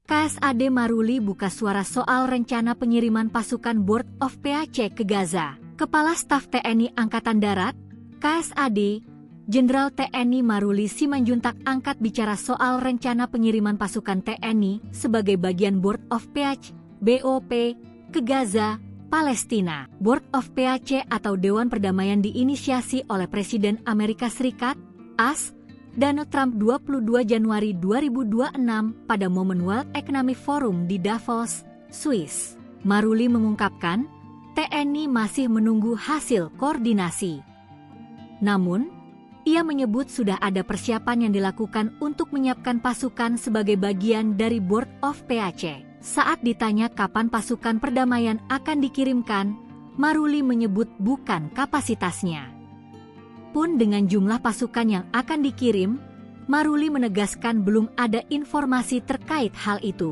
KSAD Maruli buka suara soal rencana pengiriman pasukan Board of PAC ke Gaza. Kepala Staf TNI Angkatan Darat, KSAD, Jenderal TNI Maruli Simanjuntak angkat bicara soal rencana pengiriman pasukan TNI sebagai bagian Board of PAC, BOP, ke Gaza, Palestina. Board of PAC atau Dewan Perdamaian diinisiasi oleh Presiden Amerika Serikat, AS, Donald Trump 22 Januari 2026 pada momen World Economic Forum di Davos, Swiss. Maruli mengungkapkan, TNI masih menunggu hasil koordinasi. Namun, ia menyebut sudah ada persiapan yang dilakukan untuk menyiapkan pasukan sebagai bagian dari Board of PAC. Saat ditanya kapan pasukan perdamaian akan dikirimkan, Maruli menyebut bukan kapasitasnya. Pun dengan jumlah pasukan yang akan dikirim, Maruli menegaskan belum ada informasi terkait hal itu.